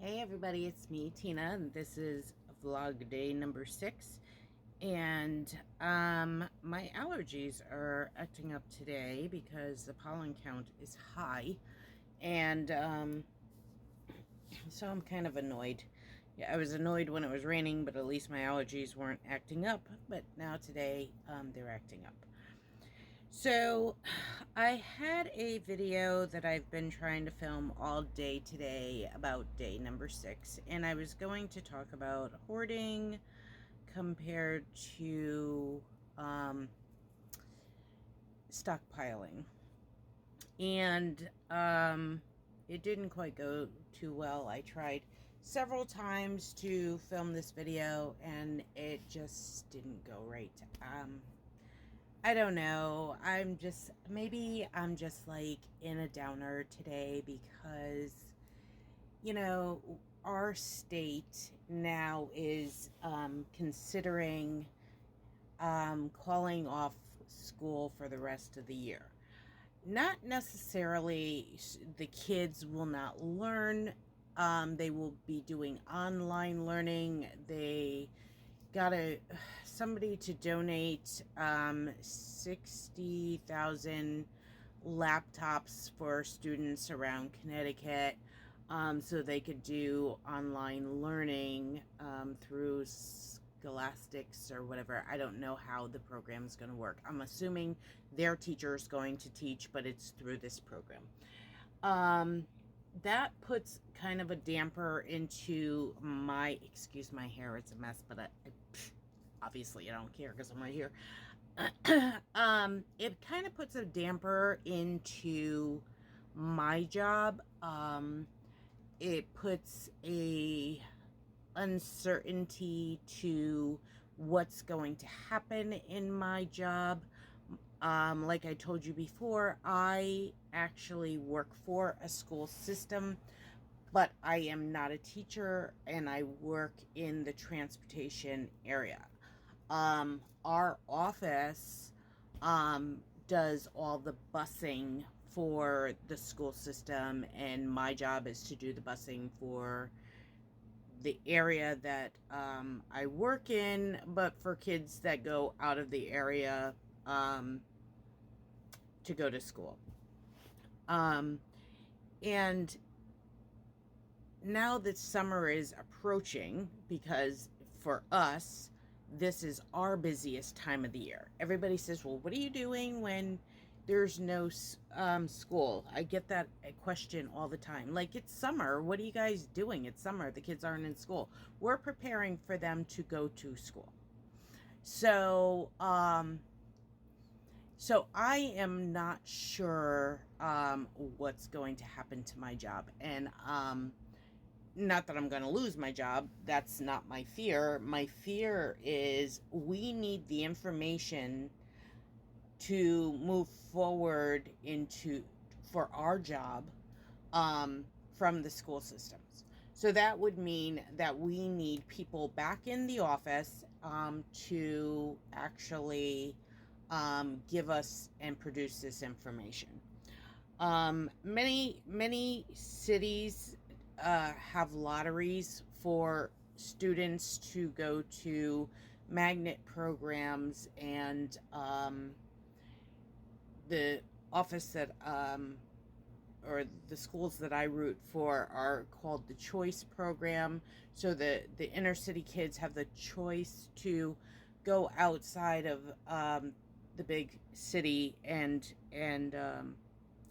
Hey everybody, it's me, Tina, and this is vlog day number 6. And my allergies are acting up today because the pollen count is high, and so I'm kind of annoyed. Yeah, I was annoyed when it was raining, but at least my allergies weren't acting up. But now today, they're acting up. So I had a video that I've been trying to film all day today about day number 6, and I was going to talk about hoarding compared to stockpiling. And it didn't quite go too well. I tried several times to film this video and it just didn't go right. I don't know. Maybe I'm just like in a downer today because, our state now is considering calling off school for the rest of the year. Not necessarily the kids will not learn. They will be doing online learning. They got somebody to donate 60,000 laptops for students around Connecticut, so they could do online learning through Scholastics or whatever. I don't know how the program is going to work. I'm assuming their teacher is going to teach, but it's through this program. That puts kind of a damper into excuse my hair, it's a mess, but obviously I don't care because I'm right here. It kind of puts a damper into my job. It puts a uncertainty to what's going to happen in my job. Like I told you before, I actually work for a school system, but I am not a teacher and I work in the transportation area. Our office does all the busing for the school system, and my job is to do the busing for the area that I work in, but for kids that go out of the area to go to school. And now that summer is approaching, because for us, this is our busiest time of the year. Everybody says, well, what are you doing when there's no school? I get that question all the time. Like, it's summer. What are you guys doing? It's summer. The kids aren't in school. We're preparing for them to go to school. So, I am not sure what's going to happen to my job. And not that I'm going to lose my job. That's not my fear. My fear is we need the information to move forward for our job from the school systems. So that would mean that we need people back in the office to actually give us and produce this information. Many cities have lotteries for students to go to magnet programs, and the office that or the schools that I root for are called the Choice Program. So the inner city kids have the choice to go outside of the big city and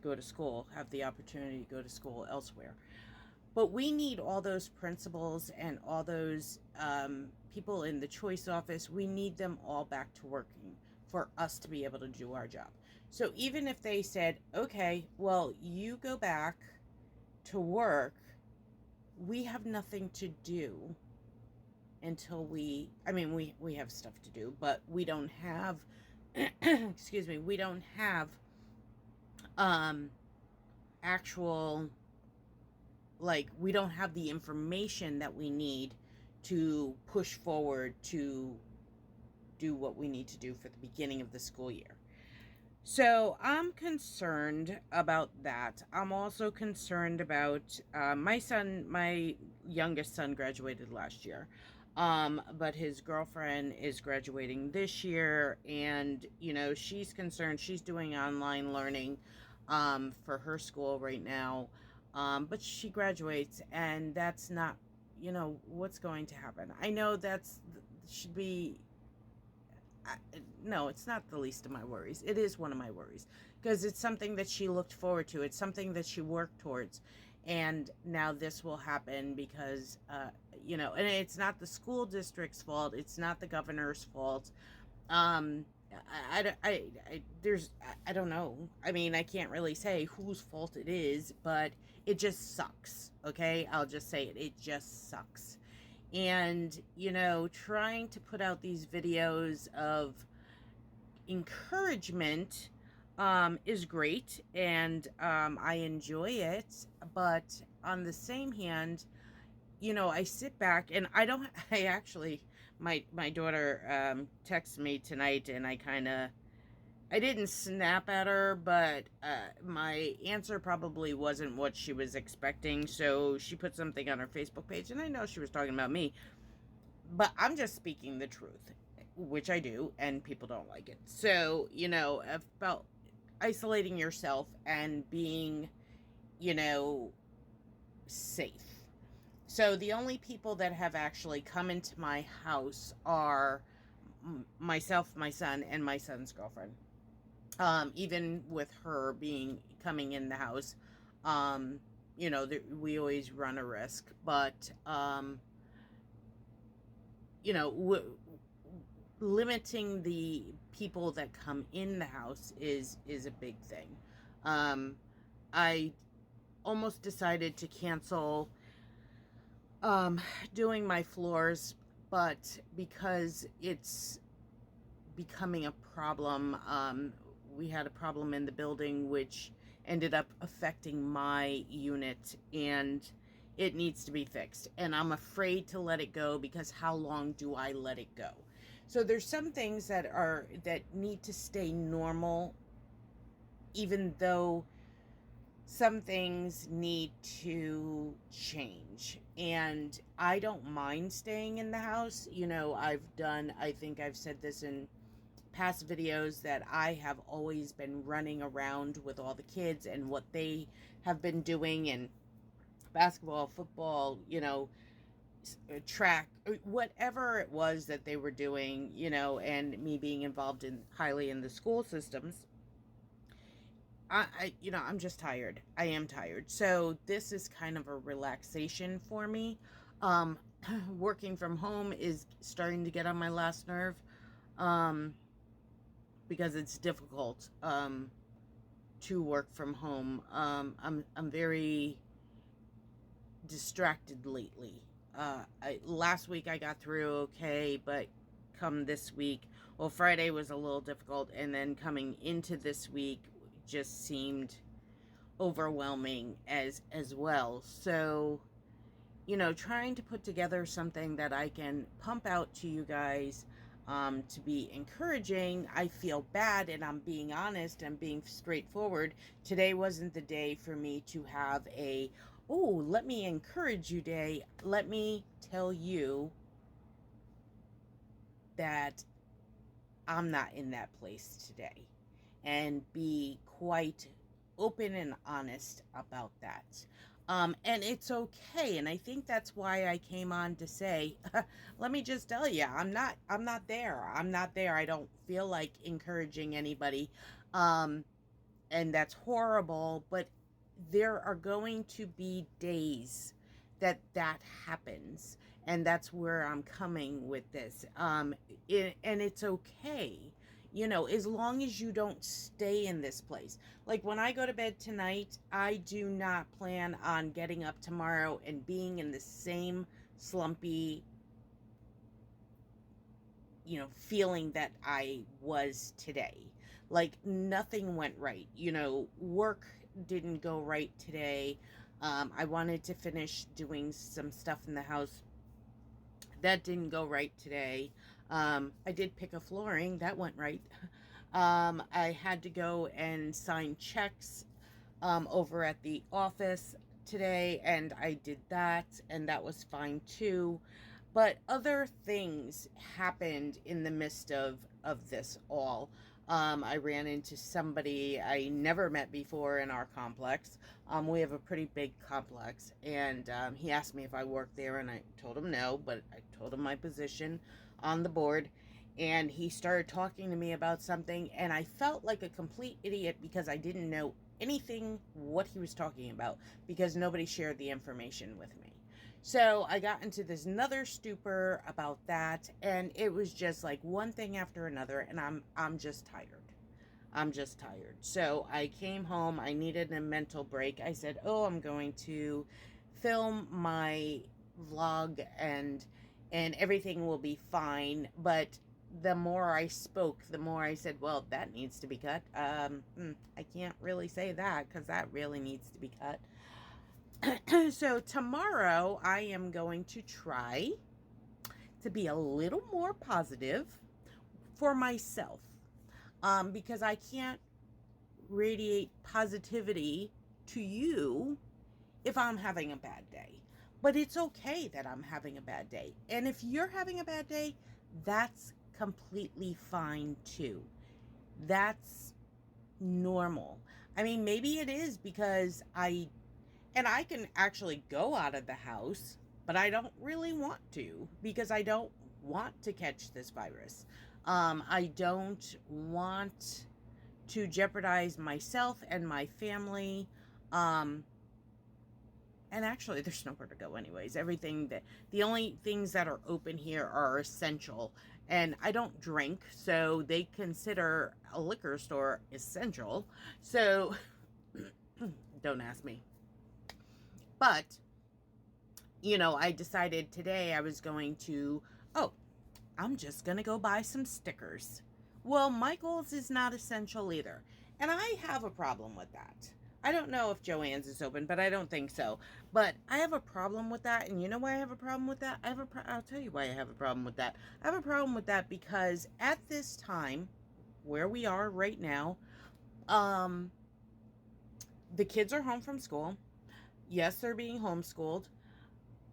go to school, have the opportunity to go to school elsewhere. But we need all those principals and all those people in the choice office. We need them all back to working for us to be able to do our job. So even if they said, okay, well, you go back to work, we have nothing to do until we have stuff to do, but we don't have, excuse me, we don't have actual, like, we don't have the information that we need to push forward to do what we need to do for the beginning of the school year. So I'm concerned about that. I'm also concerned about my son. My youngest son graduated last year, but his girlfriend is graduating this year, and she's concerned. She's doing online learning for her school right now, but she graduates, and that's not what's going to happen. I know should be I, no, it's not the least of my worries. It is one of my worries because it's something that she looked forward to. It's something that she worked towards. And now this will happen because, and it's not the school district's fault. It's not the governor's fault. Um, I don't know. I mean, I can't really say whose fault it is, but it just sucks. Okay. I'll just say it. It just sucks. And trying to put out these videos of encouragement is great, and I enjoy it, but on the same hand, I sit back and I actually, my daughter texted me tonight, and I didn't snap at her, but my answer probably wasn't what she was expecting. So she put something on her Facebook page, and I know she was talking about me, but I'm just speaking the truth, which I do, and people don't like it. So, about isolating yourself and being, safe. So the only people that have actually come into my house are myself, my son, and my son's girlfriend. Even with her coming in the house, we always run a risk, but limiting the people that come in the house is a big thing. I almost decided to cancel doing my floors, but because it's becoming a problem, we had a problem in the building which ended up affecting my unit, and it needs to be fixed, and I'm afraid to let it go because how long do I let it go? So there's some things that need to stay normal, even though some things need to change. And I don't mind staying in the house. I think I've said this in past videos that I have always been running around with all the kids and what they have been doing, and basketball, football, track, whatever it was that they were doing, and me being involved highly in the school systems. I'm just tired. I am tired. So this is kind of a relaxation for me. Um, Working from home is starting to get on my last nerve, um, because it's difficult, to work from home. I'm very distracted lately. Last week I got through okay, but come this week, well, Friday was a little difficult, and then coming into this week just seemed overwhelming as well. So, trying to put together something that I can pump out to you guys, to be encouraging. I feel bad, and I'm being honest and being straightforward. Today wasn't the day for me to have let me encourage you day. Let me tell you that I'm not in that place today, and be quite open and honest about that. And it's okay. And I think that's why I came on to say, let me just tell you, I'm not there. I'm not there. I don't feel like encouraging anybody. And that's horrible, but there are going to be days that happens, and that's where I'm coming with this. And it's okay, as long as you don't stay in this place. Like when I go to bed tonight, I do not plan on getting up tomorrow and being in the same slumpy, feeling that I was today. Like nothing went right. Work didn't go right today. I wanted to finish doing some stuff in the house. That didn't go right today. I did pick a flooring. That went right. I had to go and sign checks over at the office today, and I did that, and that was fine too. But other things happened in the midst of this all. I ran into somebody I never met before in our complex. We have a pretty big complex, and he asked me if I worked there, and I told him no, but I told him my position on the board. And he started talking to me about something, and I felt like a complete idiot because I didn't know anything what he was talking about because nobody shared the information with me. So I got into this another stupor about that, and it was just like one thing after another, and I'm just tired. I'm just tired. So I came home. I needed a mental break. I said, "Oh, I'm going to film my vlog, and everything will be fine." But the more I spoke, the more I said, "Well, that needs to be cut." I can't really say that because that really needs to be cut. So tomorrow I am going to try to be a little more positive for myself, because I can't radiate positivity to you if I'm having a bad day. But it's okay that I'm having a bad day. And if you're having a bad day, that's completely fine too. That's normal. I mean, maybe it is because I can actually go out of the house, but I don't really want to because I don't want to catch this virus. I don't want to jeopardize myself and my family. And actually, there's nowhere to go anyways. The only things that are open here are essential. And I don't drink, so they consider a liquor store essential. So, don't ask me. But, I decided today I was going to, I'm just going to go buy some stickers. Well, Michael's is not essential either. And I have a problem with that. I don't know if Joann's is open, but I don't think so. But I have a problem with that. And you know why I have a problem with that? I'll tell you why I have a problem with that. I have a problem with that because at this time, where we are right now, the kids are home from school. Yes, they're being homeschooled.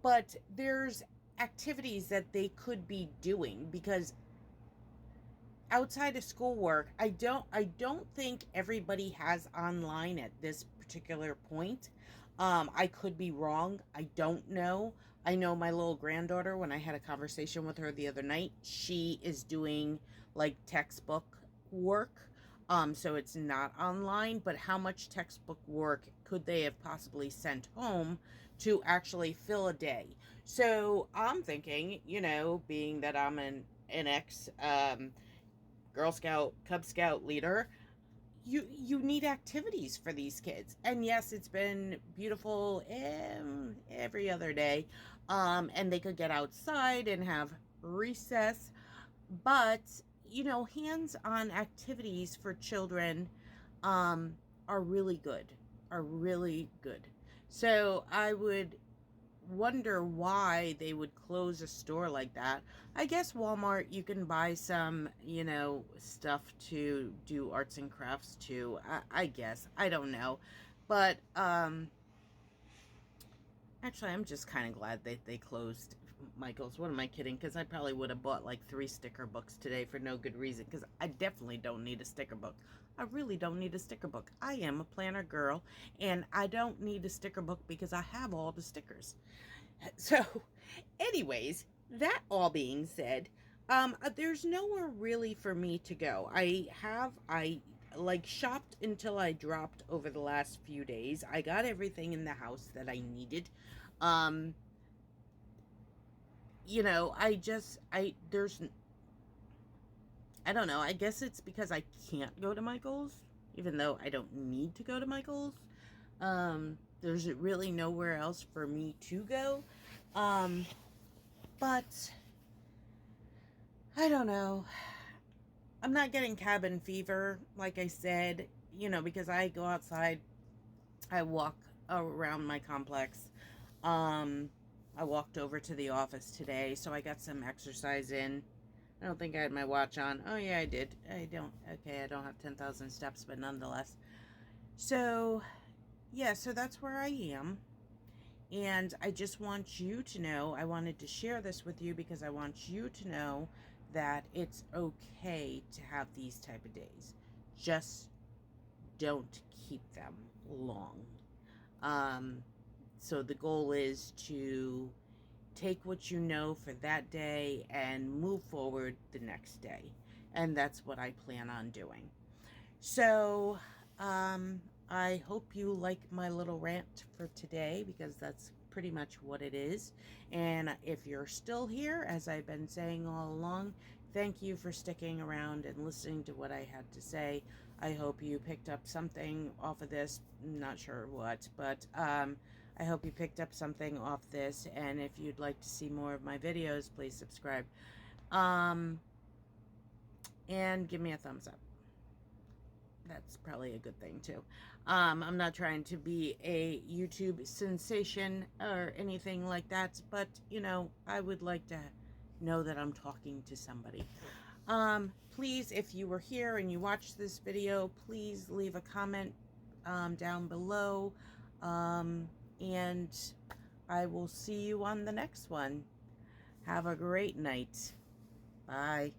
But there's activities that they could be doing because outside of schoolwork, I don't think everybody has online at this particular point. I could be wrong. I don't know. I know my little granddaughter, when I had a conversation with her the other night, she is doing like textbook work. So it's not online, but how much textbook work could they have possibly sent home to actually fill a day? So I'm thinking, being that I'm an ex Girl Scout, Cub Scout leader, you need activities for these kids. And yes, it's been beautiful every other day, and they could get outside and have recess, but hands-on activities for children are really good, so I would wonder why they would close a store like that. I guess Walmart, you can buy some, stuff to do arts and crafts too. I guess. I don't know. But, actually, I'm just kind of glad that they closed Michael's. What am I kidding? Because I probably would have bought like 3 sticker books today for no good reason. Because I definitely don't need a sticker book. I really don't need a sticker book. I am a planner girl. And I don't need a sticker book because I have all the stickers. So, anyways, that all being said, there's nowhere really for me to go. I shopped until I dropped over the last few days. I got everything in the house that I needed. I don't know. I guess it's because I can't go to Michael's, even though I don't need to go to Michael's. There's really nowhere else for me to go. But I don't know. I'm not getting cabin fever, like I said, because I go outside, I walk around my complex. I walked over to the office today, so I got some exercise in. I don't think I had my watch on. Oh yeah, I did. I don't. Okay, I don't have 10,000 steps, but nonetheless. So, yeah, so that's where I am. And I just want you to know, I wanted to share this with you because I want you to know that it's okay to have these type of days. Just don't keep them long. So the goal is to take what you know for that day and move forward the next day. And that's what I plan on doing. So, I hope you like my little rant for today, because that's pretty much what it is. And if you're still here, as I've been saying all along, thank you for sticking around and listening to what I had to say. I hope you picked up something off of this. Not sure what, but I hope you picked up something off this. And if you'd like to see more of my videos, please subscribe. And give me a thumbs up. That's probably a good thing too. I'm not trying to be a YouTube sensation or anything like that, but you know, I would like to know that I'm talking to somebody. Please, if you were here and you watched this video, please leave a comment down below, and I will see you on the next one. Have a great night. Bye.